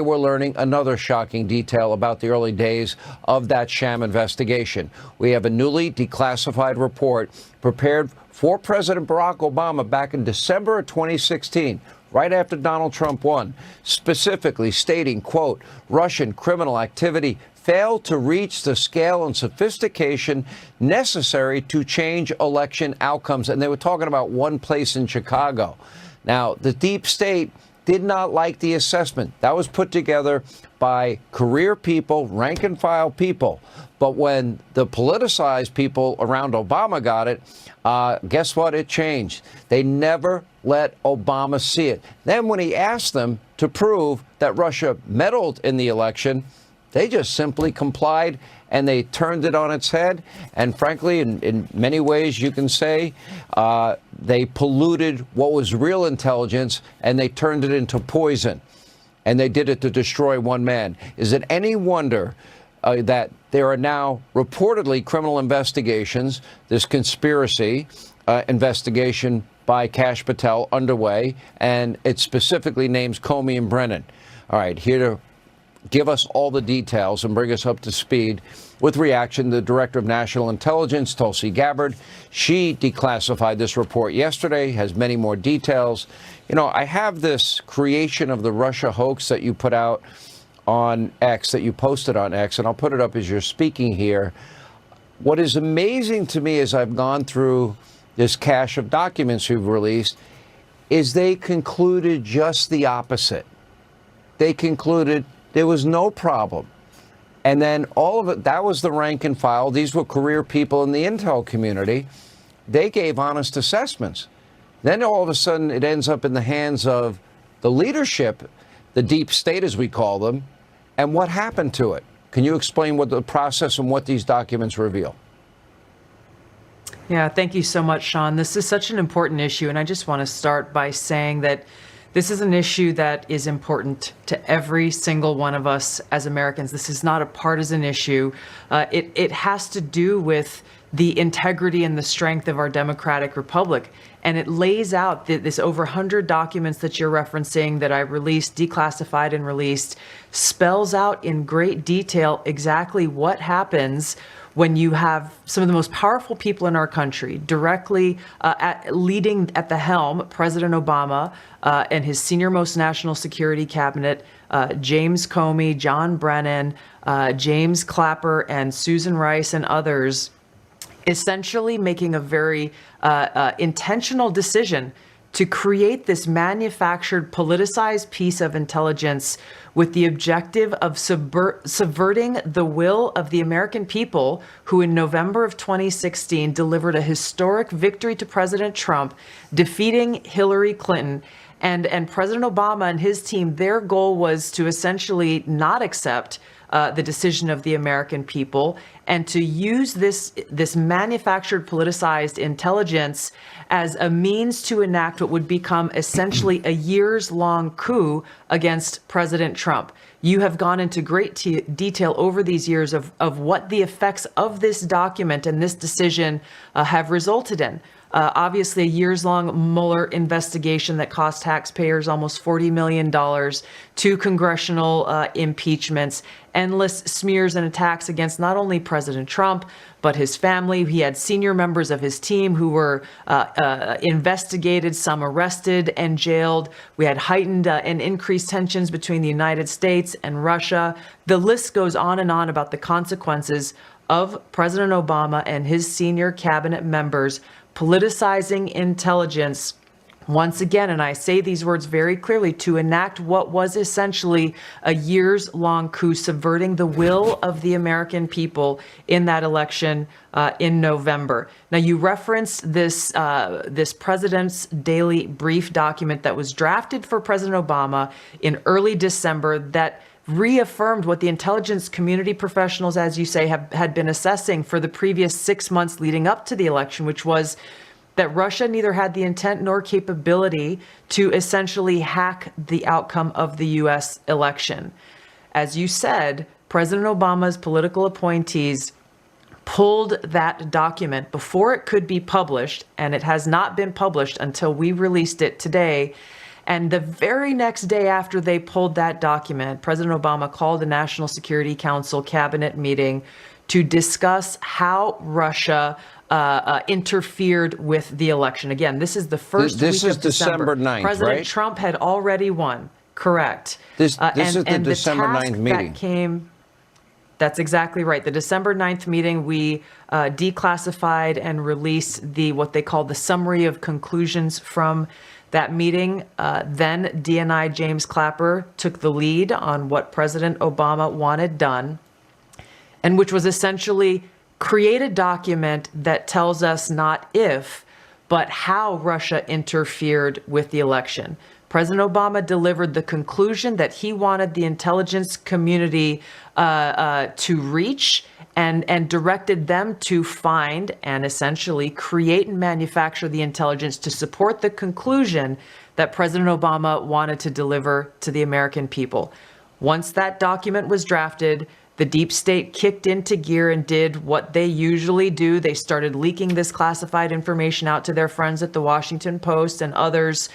We're learning another shocking detail about the early days of that sham investigation. We have a newly declassified report prepared for President Barack Obama back in December of 2016, right after Donald Trump won, specifically stating, quote, Russian criminal activity failed to reach the scale and sophistication necessary to change election outcomes. And they were talking about one place in Chicago. Now, the deep state did not like the assessment. That was put together by career people, rank and file people. But when the politicized people around Obama got it, guess what? It changed. They never let Obama see it. Then when he asked them to prove that Russia meddled in the election, they just simply complied and they turned it on its head. And frankly, in many ways, you can say they polluted what was real intelligence and they turned it into poison. And they did it to destroy one man. Is it any wonder that there are now reportedly criminal investigations, this conspiracy investigation by Kash Patel underway, and it specifically names Comey and Brennan. All right, here to give us all the details and bring us up to speed with reaction, the Director of National Intelligence, Tulsi Gabbard. She declassified this report yesterday, has many more details. You know, I have this creation of the Russia hoax that you put out on X, that you posted on X, and I'll put it up as you're speaking here. What is amazing to me as I've gone through this cache of documents we've released is they concluded just the opposite. They concluded there was no problem. And then all of it, that was the rank and file. These were career people in the intel community. They gave honest assessments. Then all of a sudden it ends up in the hands of the leadership, the deep state as we call them. And what happened to it? Can you explain what the process and what these documents reveal? Yeah, thank you so much, Sean. This is such an important issue. And I just want to start by saying that this is an issue that is important to every single one of us as Americans. This is not a partisan issue. It has to do with the integrity and the strength of our democratic republic. And it lays out this over 100 documents that you're referencing that I released, declassified and released, spells out in great detail exactly what happens when you have some of the most powerful people in our country directly leading at the helm, President Obama and his senior-most national security cabinet, James Comey, John Brennan, James Clapper, and Susan Rice and others, essentially making a very intentional decision to create this manufactured, politicized piece of intelligence with the objective of subverting the will of the American people who in November of 2016 delivered a historic victory to President Trump, defeating Hillary Clinton. And President Obama and his team, their goal was to essentially not accept the decision of the American people and to use this manufactured, politicized intelligence as a means to enact what would become essentially a years-long coup against President Trump. You have gone into great detail over these years of what the effects of this document and this decision have resulted in. Obviously, a years-long Mueller investigation that cost taxpayers almost $40 million, 2 congressional impeachments, endless smears and attacks against not only President Trump, but his family. He had senior members of his team who were investigated, some arrested and jailed. We had heightened and increased tensions between the United States and Russia. The list goes on and on about the consequences of President Obama and his senior cabinet members politicizing intelligence once again, and I say these words very clearly, to enact what was essentially a years-long coup, subverting the will of the American people in that election in November. Now, you referenced this President's Daily Brief document that was drafted for President Obama in early December that reaffirmed what the intelligence community professionals, as you say, had been assessing for the previous 6 months leading up to the election, which was that Russia neither had the intent nor capability to essentially hack the outcome of the U.S. election. As you said, President Obama's political appointees pulled that document before it could be published, and it has not been published until we released it today. And the very next day after they pulled that document, President Obama called a National Security Council cabinet meeting to discuss how Russia interfered with the election. Again, this is the first week of December. 9th, President right? Trump had already won. Correct. This is the December 9th meeting. That came, that's exactly right. The December 9th meeting, we declassified and released what they called the summary of conclusions from that meeting. Then DNI James Clapper took the lead on what President Obama wanted done, and which was essentially create a document that tells us not if, but how Russia interfered with the election. President Obama delivered the conclusion that he wanted the intelligence community to reach and directed them to find and essentially create and manufacture the intelligence to support the conclusion that President Obama wanted to deliver to the American people. Once that document was drafted, the deep state kicked into gear and did what they usually do. They started leaking this classified information out to their friends at the Washington Post and others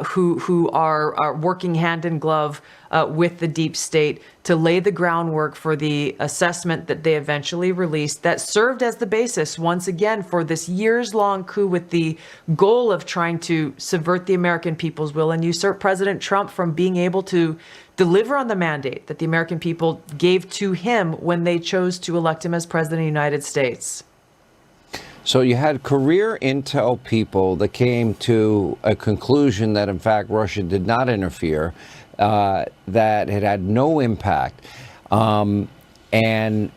who are working hand in glove with the deep state to lay the groundwork for the assessment that they eventually released that served as the basis once again for this years-long coup with the goal of trying to subvert the American people's will and usurp President Trump from being able to deliver on the mandate that the American people gave to him when they chose to elect him as president of the United States. So you had career intel people that came to a conclusion that, in fact, Russia did not interfere, that it had no impact, and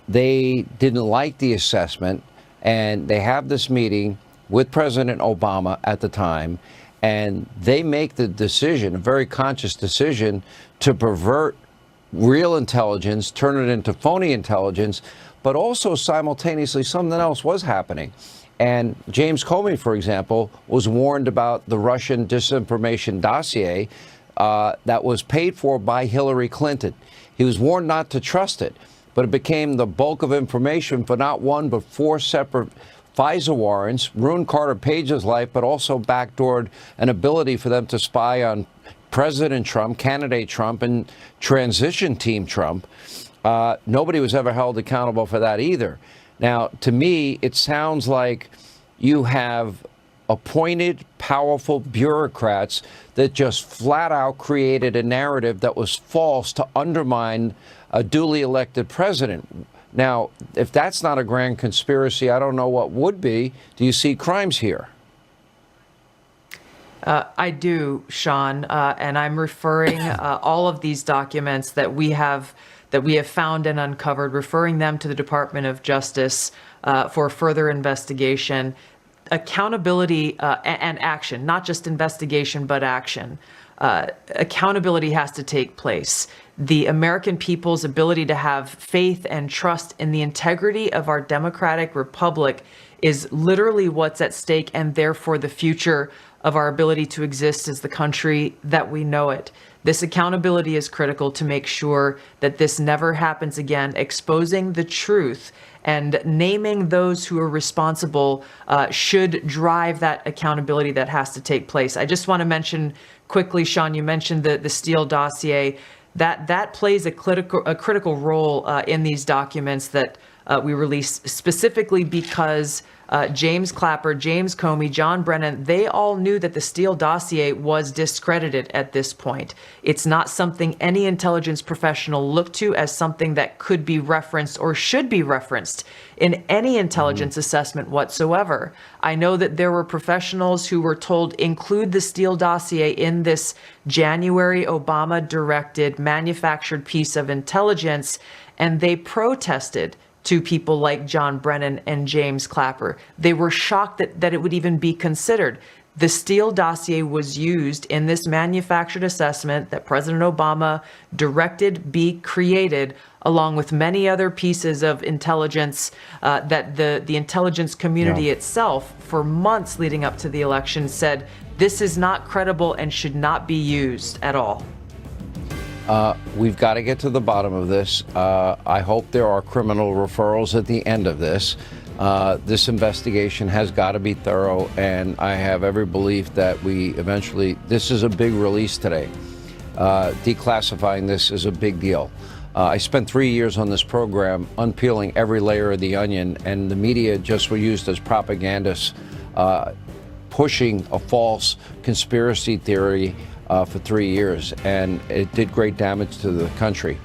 they didn't like the assessment, and they have this meeting with President Obama at the time, and they make the decision, a very conscious decision, to pervert real intelligence, turn it into phony intelligence, but also simultaneously something else was happening. And James Comey, for example, was warned about the Russian disinformation dossier that was paid for by Hillary Clinton. He was warned not to trust it, but it became the bulk of information for not one but four separate FISA warrants, ruined Carter Page's life, but also backdoored an ability for them to spy on President Trump, candidate Trump, and transition team Trump. Nobody was ever held accountable for that either. Now, to me, it sounds like you have appointed powerful bureaucrats that just flat out created a narrative that was false to undermine a duly elected president. Now, if that's not a grand conspiracy, I don't know what would be. Do you see crimes here? I do, Sean, and I'm referring all of these documents that we have found and uncovered, referring them to the Department of Justice for further investigation, accountability, and action, not just investigation, but action. Accountability has to take place. The American people's ability to have faith and trust in the integrity of our democratic republic is literally what's at stake, and therefore the future of our ability to exist as the country that we know it. This accountability is critical to make sure that this never happens again. Exposing the truth and naming those who are responsible should drive that accountability that has to take place. I just want to mention quickly, Sean, you mentioned the Steele dossier. That plays a critical role in these documents that we released, specifically because James Clapper, James Comey, John Brennan, they all knew that the Steele dossier was discredited at this point. It's not something any intelligence professional looked to as something that could be referenced or should be referenced in any intelligence assessment whatsoever. I know that there were professionals who were told include the Steele dossier in this January Obama-directed manufactured piece of intelligence, and they protested to people like John Brennan and James Clapper. They were shocked that it would even be considered. The Steele dossier was used in this manufactured assessment that President Obama directed be created, along with many other pieces of intelligence that the intelligence community itself, for months leading up to the election, said this is not credible and should not be used at all. We've got to get to the bottom of this. I hope there are criminal referrals at the end of this. This investigation has got to be thorough, and I have every belief that this is a big release today. Declassifying this is a big deal. I spent 3 years on this program unpeeling every layer of the onion, and the media just were used as propagandists, pushing a false conspiracy theory for 3 years, and it did great damage to the country.